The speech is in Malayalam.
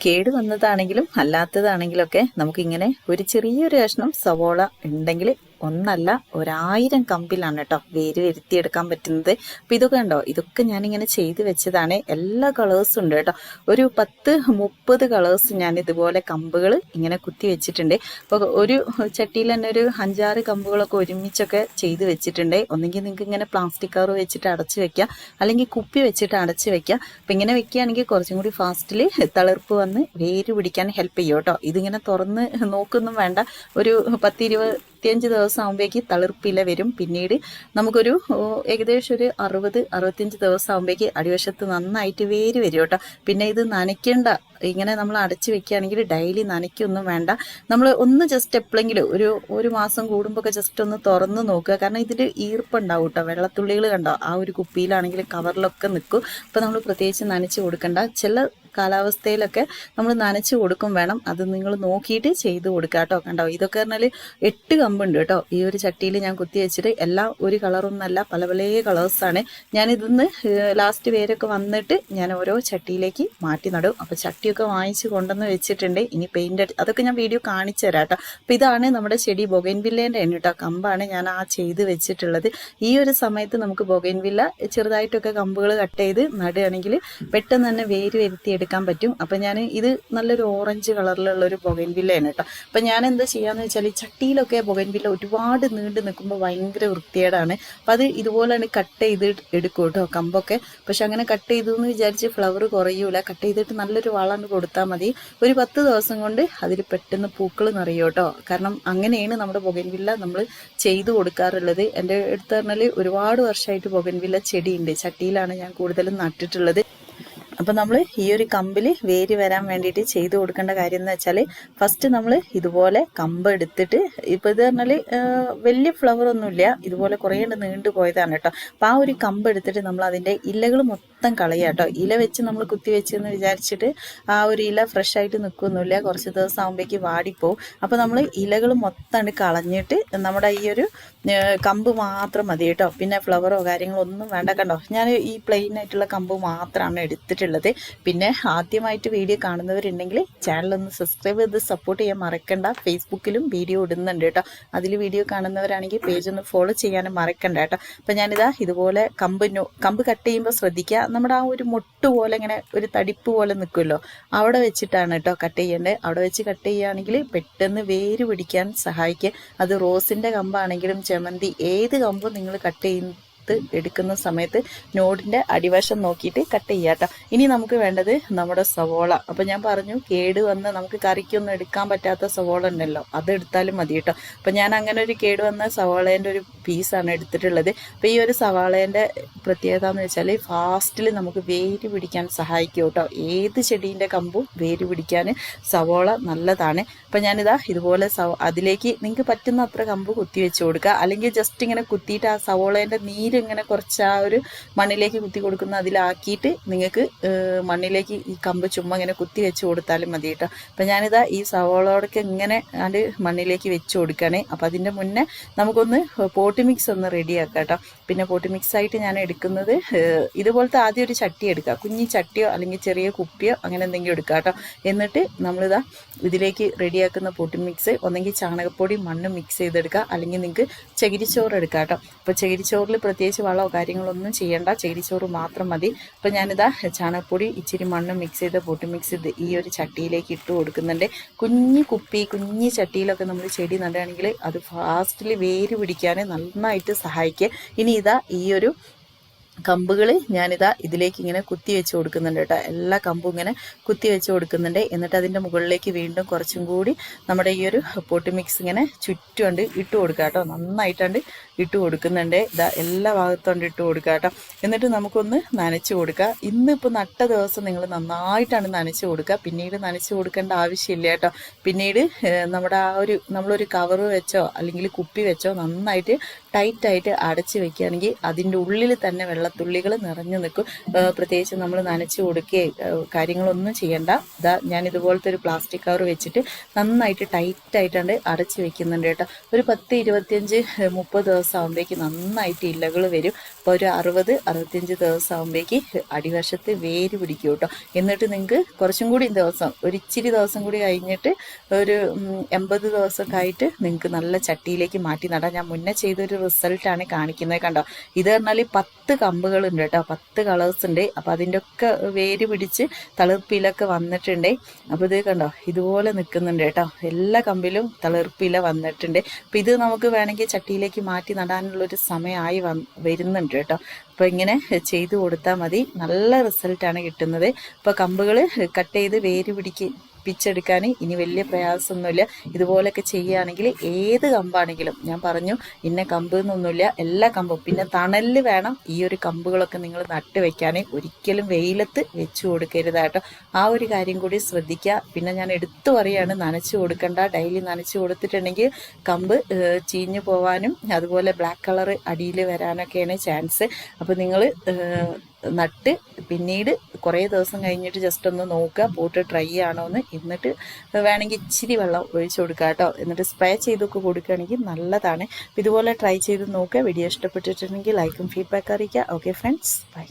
കേട് വന്നതാണെങ്കിലും അല്ലാത്തതാണെങ്കിലൊക്കെ നമുക്കിങ്ങനെ ഒരു ചെറിയൊരു കഷ്ണം സവോള ഉണ്ടെങ്കിൽ ഒന്നല്ല 1000 കമ്പിലാണ് കേട്ടോ വേര് വരുത്തിയെടുക്കാൻ പറ്റുന്നത്. അപ്പം ഇതൊക്കെ ഉണ്ടോ, ഇതൊക്കെ ഞാനിങ്ങനെ ചെയ്ത് വെച്ചതാണ്. എല്ലാ കളേഴ്സും ഉണ്ട് കേട്ടോ. ഒരു 10-30 കളേഴ്സ് ഞാൻ ഇതുപോലെ കമ്പുകൾ ഇങ്ങനെ കുത്തി വെച്ചിട്ടുണ്ട്. അപ്പോൾ ഒരു ചട്ടിയിൽ തന്നെ ഒരു 5-6 കമ്പുകളൊക്കെ ഒരുമിച്ചൊക്കെ ചെയ്ത് വെച്ചിട്ടുണ്ട്. ഒന്നെങ്കിൽ നിങ്ങൾക്ക് ഇങ്ങനെ പ്ലാസ്റ്റിക് കവർ വെച്ചിട്ട് അടച്ച് വെക്കുക, അല്ലെങ്കിൽ കുപ്പി വെച്ചിട്ട് അടച്ച് വെക്കുക. അപ്പം ഇങ്ങനെ വെക്കുകയാണെങ്കിൽ കുറച്ചും കൂടി ഫാസ്റ്റിൽ തളിർപ്പ് വന്ന് വേര് പിടിക്കാൻ ഹെൽപ്പ് ചെയ്യും കേട്ടോ. ഇതിങ്ങനെ തുറന്ന് നോക്കൊന്നും വേണ്ട. ഒരു 10-25 ദിവസം ആകുമ്പോഴേക്ക് തളിർപ്പില വരും. പിന്നീട് നമുക്കൊരു ഏകദേശം ഒരു 60-65 ദിവസം ആകുമ്പോഴേക്ക് അടിവശത്ത് നന്നായിട്ട് വേര് വരും കേട്ടോ. പിന്നെ ഇത് നനയ്ക്കേണ്ട, ഇങ്ങനെ നമ്മൾ അടച്ചു വെക്കുകയാണെങ്കിൽ ഡെയിലി നനയ്ക്കൊന്നും വേണ്ട. നമ്മൾ ഒന്ന് ജസ്റ്റ് എപ്പോഴെങ്കിലും ഒരു മാസം കൂടുമ്പോൾ ഒക്കെ ജസ്റ്റ് ഒന്ന് തുറന്ന് നോക്കുക. കാരണം ഇതിൽ ഈർപ്പുണ്ടാവും കേട്ടോ. വെള്ളത്തുള്ളികൾ കണ്ടോ, ആ ഒരു കുപ്പിയിലാണെങ്കിൽ കവറിലൊക്കെ നിൽക്കും. അപ്പോൾ നമ്മൾ പ്രത്യേകിച്ച് നനച്ച് കൊടുക്കണ്ട. ചില കാലാവസ്ഥയിലൊക്കെ നമ്മൾ നനച്ച് കൊടുക്കും വേണം. അത് നിങ്ങൾ നോക്കിയിട്ട് ചെയ്ത് കൊടുക്കുക കേട്ടോ. കണ്ടോ, ഇതൊക്കെ പറഞ്ഞാൽ 8 കമ്പുണ്ട് കേട്ടോ ഈ ഒരു ചട്ടിയിൽ ഞാൻ കുത്തി വെച്ചിട്ട്. എല്ലാം ഒരു കളറൊന്നല്ല, പല പല കളേഴ്സാണ്. ഞാനിതൊന്ന് ലാസ്റ്റ് വേരൊക്കെ വന്നിട്ട് ഞാൻ ഓരോ ചട്ടിയിലേക്ക് മാറ്റി നടും. അപ്പോൾ ചട്ടിയൊക്കെ വാങ്ങിച്ച് കൊണ്ടുവന്ന് വെച്ചിട്ടുണ്ട്. ഇനി പെയിൻ്റ് അതൊക്കെ ഞാൻ വീഡിയോ കാണിച്ചു തരാം കേട്ടോ. അപ്പോൾ ഇതാണ് നമ്മുടെ ചെടി ബൊഗൈൻവില്ലേൻ്റെ ആണ് കേട്ടോ. കമ്പാണ് ഞാൻ ആ ചെയ്ത് വെച്ചിട്ടുള്ളത്. ഈ ഒരു സമയത്ത് നമുക്ക് ബൊഗൈൻവില്ല ചെറുതായിട്ടൊക്കെ കമ്പുകൾ കട്ട് ചെയ്ത് നടുകയാണെങ്കിൽ പെട്ടെന്ന് തന്നെ വേര് വരുത്തിയെടുക്കാൻ പറ്റും. അപ്പം ഞാൻ ഇത് നല്ലൊരു ഓറഞ്ച് കളറിലുള്ള ഒരു ബൊഗൈൻവില്ലയാണ് കേട്ടോ. അപ്പം ഞാൻ എന്താ ചെയ്യാന്ന് വെച്ചാൽ, ചട്ടിയിലൊക്കെ ബൊഗൈൻവില്ല ഒരുപാട് നീണ്ടു നിൽക്കുമ്പോൾ ഭയങ്കര വൃത്തികേടാണ്. അപ്പം അത് ഇതുപോലെയാണ് കട്ട് ചെയ്ത് എടുക്കും കേട്ടോ കമ്പൊക്കെ. പക്ഷെ അങ്ങനെ കട്ട് ചെയ്തു എന്ന് വിചാരിച്ച് ഫ്ലവർ കുറയൂല. കട്ട് ചെയ്തിട്ട് നല്ലൊരു വളം കൊടുത്താൽ മതി. ഒരു 10 ദിവസം കൊണ്ട് അതിൽ പെട്ടെന്ന് പൂക്കൾ നിറയും കേട്ടോ. കാരണം അങ്ങനെയാണ് നമ്മുടെ ബൊഗൈൻവില്ല നമ്മൾ ചെയ്തു കൊടുക്കാറുള്ളത്. എൻ്റെ അടുത്ത് പറഞ്ഞാൽ ഒരുപാട് വർഷമായിട്ട് ബൊഗൈൻവില്ല ചെടിയുണ്ട്. ചട്ടിയിലാണ് ഞാൻ കൂടുതലും നട്ടിട്ടുള്ളത്. അപ്പം നമ്മൾ ഈ ഒരു കമ്പിൽ വേര് വരാൻ വേണ്ടിയിട്ട് ചെയ്ത് കൊടുക്കേണ്ട കാര്യം എന്ന് വെച്ചാൽ, ഫസ്റ്റ് നമ്മൾ ഇതുപോലെ കമ്പ് എടുത്തിട്ട്, ഇപ്പോൾ ഇത് പറഞ്ഞാൽ വലിയ ഫ്ലവർ ഒന്നുമില്ല, ഇതുപോലെ കുറേ നീണ്ടു പോയതാണ് കേട്ടോ. അപ്പോൾ ആ ഒരു കമ്പ് എടുത്തിട്ട് നമ്മൾ അതിൻ്റെ ഇലകൾ മൊത്തം കളയുക കേട്ടോ. ഇല വെച്ച് നമ്മൾ കുത്തി വെച്ചെന്ന് വിചാരിച്ചിട്ട് ആ ഒരു ഇല ഫ്രഷ് ആയിട്ട് നിൽക്കൊന്നുമില്ല, കുറച്ച് ദിവസം ആകുമ്പോഴേക്ക് വാടിപ്പോവും. അപ്പോൾ നമ്മൾ ഇലകൾ മൊത്തം കളഞ്ഞിട്ട് നമ്മുടെ ഈ ഒരു കമ്പ് മാത്രം മതി കേട്ടോ. പിന്നെ ഫ്ലവറോ കാര്യങ്ങളോ ഒന്നും വേണ്ട. കണ്ടോ, ഞാൻ ഈ പ്ലെയിൻ ആയിട്ടുള്ള കമ്പ് മാത്രമാണ് എടുത്തിട്ടുള്ളത്. പിന്നെ ആദ്യമായിട്ട് വീഡിയോ കാണുന്നവരുണ്ടെങ്കിൽ ചാനലൊന്ന് സബ്സ്ക്രൈബ് ചെയ്ത് സപ്പോർട്ട് ചെയ്യാൻ മറക്കണ്ട. ഫേസ്ബുക്കിലും വീഡിയോ ഇടുന്നുണ്ട് കേട്ടോ. അതിൽ വീഡിയോ കാണുന്നവരാണെങ്കിൽ പേജ് ഒന്ന് ഫോളോ ചെയ്യാനും മറക്കണ്ട കേട്ടോ. അപ്പം ഞാനിതാ ഇതുപോലെ കമ്പ് കട്ട് ചെയ്യുമ്പോൾ ശ്രദ്ധിക്കുക, നമ്മുടെ ആ ഒരു മൊട്ട് പോലെ ഇങ്ങനെ ഒരു തടിപ്പ് പോലെ നിൽക്കുമല്ലോ, അവിടെ വെച്ചിട്ടാണ് കേട്ടോ കട്ട് ചെയ്യേണ്ടത്. അവിടെ വെച്ച് കട്ട് ചെയ്യുകയാണെങ്കിൽ പെട്ടെന്ന് വേര് പിടിക്കാൻ സഹായിക്കുക. അത് റോസിൻ്റെ കമ്പാണെങ്കിലും ചെമന്തി, ഏത് കമ്പും നിങ്ങൾ കട്ട് ചെയ്യുന്ന എടുക്കുന്ന സമയത്ത് നോഡിൻ്റെ അടിവശം നോക്കിയിട്ട് കട്ട് ചെയ്യാട്ടോ. ഇനി നമുക്ക് വേണ്ടത് നമ്മുടെ സവോള. അപ്പം ഞാൻ പറഞ്ഞു, കേട് വന്ന് നമുക്ക് കറിക്കൊന്നും എടുക്കാൻ പറ്റാത്ത സവോള ഉണ്ടല്ലോ, അത് എടുത്താലും മതി കേട്ടോ. അപ്പം ഞാൻ അങ്ങനെ ഒരു കേട് വന്ന സവോളേൻ്റെ ഒരു പീസാണ് എടുത്തിട്ടുള്ളത്. അപ്പം ഈ ഒരു സവാളേൻ്റെ പ്രത്യേകത എന്ന് വെച്ചാൽ ഫാസ്റ്റിൽ നമുക്ക് വേര് പിടിക്കാൻ സഹായിക്കും കേട്ടോ. ഏത് ചെടീൻ്റെ കമ്പും വേര് പിടിക്കാൻ സവോള നല്ലതാണ്. അപ്പം ഞാനിതാ ഇതുപോലെ അതിലേക്ക് നിങ്ങൾക്ക് പറ്റുന്ന അത്ര കമ്പ് കുത്തി വെച്ച് കൊടുക്കുക. അല്ലെങ്കിൽ ജസ്റ്റ് ഇങ്ങനെ കുത്തിയിട്ട് ആ സവോളേൻ്റെ നീര് ഇങ്ങനെ കുറച്ച് ആ ഒരു മണ്ണിലേക്ക് കുത്തി കൊടുക്കുന്ന അതിലാക്കിയിട്ട് നിങ്ങൾക്ക് മണ്ണിലേക്ക് ഈ കമ്പ് ചുമ്മാ ഇങ്ങനെ കുത്തി വെച്ച് കൊടുത്താലും മതി കേട്ടോ. അപ്പം ഞാനിതാ ഈ സവോളയോടൊക്കെ ഇങ്ങനെ അത് മണ്ണിലേക്ക് വെച്ച് കൊടുക്കുകയാണ്. അപ്പം അതിൻ്റെ മുന്നേ നമുക്കൊന്ന് പോട്ടി മിക്സ് ഒന്ന് റെഡിയാക്കാം കേട്ടോ. പിന്നെ പോട്ടി മിക്സ് ആയിട്ട് ഞാൻ എടുക്കുന്നത് ഇതുപോലത്തെ ആദ്യം ഒരു ചട്ടി എടുക്കുക, കുഞ്ഞി ചട്ടിയോ അല്ലെങ്കിൽ ചെറിയ കുപ്പിയോ അങ്ങനെ എന്തെങ്കിലും എടുക്കുക കേട്ടോ. എന്നിട്ട് നമ്മളിതാ ഇതിലേക്ക് റെഡിയാക്കുന്ന പോട്ടി മിക്സ് ഒന്നെങ്കിൽ ചാണകപ്പൊടി മണ്ണ് മിക്സ് ചെയ്തെടുക്കുക, അല്ലെങ്കിൽ നിങ്ങൾക്ക് ചകിരിച്ചോറ് എടുക്കുക കേട്ടോ. അപ്പോൾ ചകിരിച്ചോറിൽ പ്രത്യേകിച്ച് വളമോ കാര്യങ്ങളൊന്നും ചെയ്യേണ്ട, ചകിരിച്ചോറ് മാത്രം മതി. അപ്പോൾ ഞാനിതാ ചാണകപ്പൊടി ഇച്ചിരി മണ്ണ് മിക്സ് ചെയ്ത പോട്ടി മിക്സ് ഈ ഒരു ചട്ടിയിലേക്ക് ഇട്ട് കൊടുക്കുന്നുണ്ട്. കുഞ്ഞി ചട്ടിയിലൊക്കെ നമ്മൾ ചെടി നടുകയാണെങ്കിൽ അത് ഫാസ്റ്റിൽ വേര് പിടിക്കാൻ നന്നായിട്ട് സഹായിക്കുക. ഇനി ഇതാ ഈ ഒരു കമ്പുകൾ ഞാനിതാ ഇതിലേക്ക് ഇങ്ങനെ കുത്തി വെച്ച് കൊടുക്കുന്നുണ്ട് കേട്ടോ. എല്ലാ കമ്പും ഇങ്ങനെ കുത്തി വെച്ച് കൊടുക്കുന്നുണ്ട്. എന്നിട്ട് അതിൻ്റെ മുകളിലേക്ക് വീണ്ടും കുറച്ചും കൂടി നമ്മുടെ ഈ ഒരു പോട്ടി മിക്സ് ഇങ്ങനെ ചുറ്റുകൊണ്ട് ഇട്ട് കൊടുക്കുക കേട്ടോ. നന്നായിട്ടാണ്ട് ഇട്ട് കൊടുക്കുന്നുണ്ട്. ഇതാ എല്ലാ ഭാഗത്തുകൊണ്ട് ഇട്ട് കൊടുക്കുക കേട്ടോ. എന്നിട്ട് നമുക്കൊന്ന് നനച്ച് കൊടുക്കുക. ഇന്നിപ്പോൾ നട്ട ദിവസം നിങ്ങൾ നന്നായിട്ടാണ് നനച്ച് കൊടുക്കുക. പിന്നീട് നനച്ച് കൊടുക്കേണ്ട ആവശ്യമില്ല കേട്ടോ. പിന്നീട് നമ്മുടെ ആ ഒരു നമ്മളൊരു കവർ വെച്ചോ അല്ലെങ്കിൽ കുപ്പി വെച്ചോ നന്നായിട്ട് ടൈറ്റായിട്ട് അടച്ച് വെക്കുകയാണെങ്കിൽ അതിൻ്റെ ഉള്ളിൽ തന്നെ വെള്ളത്തുള്ളികൾ നിറഞ്ഞു നിൽക്കും. പ്രത്യേകിച്ച് നമ്മൾ നനച്ച് കൊടുക്കുകയോ കാര്യങ്ങളൊന്നും ചെയ്യണ്ട. ഇതാ ഞാൻ ഇതുപോലത്തെ ഒരു പ്ലാസ്റ്റിക് കവർ വെച്ചിട്ട് നന്നായിട്ട് ടൈറ്റായിട്ടാണ് അടച്ച് വെക്കുന്നുണ്ട് കേട്ടോ. ഒരു 10-25-30 ദിവസം ദിവസം ആകുമ്പോഴേക്ക് നന്നായിട്ട് ഇലകൾ വരും. അപ്പോൾ ഒരു 60-65 ദിവസം ആകുമ്പോഴേക്ക് അടിവശത്ത് വേര് പിടിക്കും കേട്ടോ. എന്നിട്ട് നിങ്ങൾക്ക് കുറച്ചും കൂടി ദിവസം, ഒരു ഇച്ചിരി ദിവസം കൂടി കഴിഞ്ഞിട്ട് ഒരു 80 ദിവസമൊക്കെ ആയിട്ട് നിങ്ങൾക്ക് നല്ല ചട്ടിയിലേക്ക് മാറ്റി നടാം. ഞാൻ മുന്നേ ചെയ്തൊരു റിസൾട്ടാണ് കാണിക്കുന്നത്. കണ്ടോ, ഇത് പറഞ്ഞാൽ 10 കമ്പുകളുണ്ട് കേട്ടോ, 10 കളേഴ്സ് ഉണ്ട്. അപ്പോൾ അതിൻ്റെ ഒക്കെ വേര് പിടിച്ച് തളിർപ്പിലൊക്കെ വന്നിട്ടുണ്ട്. അപ്പോൾ ഇത് കണ്ടോ, ഇതുപോലെ നിൽക്കുന്നുണ്ട് കേട്ടോ, എല്ലാ കമ്പിലും തളിർപ്പില വന്നിട്ടുണ്ട്. അപ്പോൾ ഇത് നമുക്ക് വേണമെങ്കിൽ ചട്ടിയിലേക്ക് മാറ്റി നടാനുള്ളൊരു സമയമായി വരുന്നുണ്ട് കേട്ടോ. അപ്പോൾ ഇങ്ങനെ ചെയ്ത് കൊടുത്താൽ മതി, നല്ല റിസൾട്ടാണ് കിട്ടുന്നത്. അപ്പോൾ കമ്പുകൾ കട്ട് ചെയ്ത് വേര് പിച്ചെടുക്കാൻ ഇനി വലിയ പ്രയാസമൊന്നുമില്ല. ഇതുപോലെയൊക്കെ ചെയ്യുകയാണെങ്കിൽ ഏത് കമ്പാണെങ്കിലും, ഞാൻ പറഞ്ഞു ഇന്ന കമ്പ് എന്നൊന്നുമില്ല, എല്ലാ കമ്പും. പിന്നെ തണലിൽ വേണം ഈ ഒരു കമ്പുകളൊക്കെ നിങ്ങൾ നട്ട് വെക്കാൻ. ഒരിക്കലും വെയിലത്ത് വെച്ച് കൊടുക്കരുത് കേട്ടോ, ആ ഒരു കാര്യം കൂടി ശ്രദ്ധിക്കുക. പിന്നെ ഞാൻ എടുത്തു പറയുകയാണ്, നനച്ച് കൊടുക്കണ്ട. ഡെയിലി നനച്ച് കൊടുത്തിട്ടുണ്ടെങ്കിൽ കമ്പ് ചീഞ്ഞു പോവാനും അതുപോലെ ബ്ലാക്ക് കളർ അടിയിൽ വരാനൊക്കെയാണ് ചാൻസ്. അപ്പോൾ നിങ്ങൾ നട്ട് പിന്നീട് കുറേ ദിവസം കഴിഞ്ഞിട്ട് ജസ്റ്റ് ഒന്ന് നോക്കുക പോട്ട് ഡ്രൈ ആണോ എന്ന്. എന്നിട്ട് വേണമെങ്കിൽ ഇച്ചിരി വെള്ളം ഒഴിച്ചു കൊടുക്കുക കേട്ടോ. എന്നിട്ട് സ്പ്രേ ചെയ്തൊക്കെ കൊടുക്കുകയാണെങ്കിൽ നല്ലതാണ്. ഇതുപോലെ ട്രൈ ചെയ്ത് നോക്കുക. വീഡിയോ ഇഷ്ടപ്പെട്ടിട്ടുണ്ടെങ്കിൽ ലൈക്കും ഫീഡ്ബാക്ക് അറിയിക്കുക. Okay friends, by.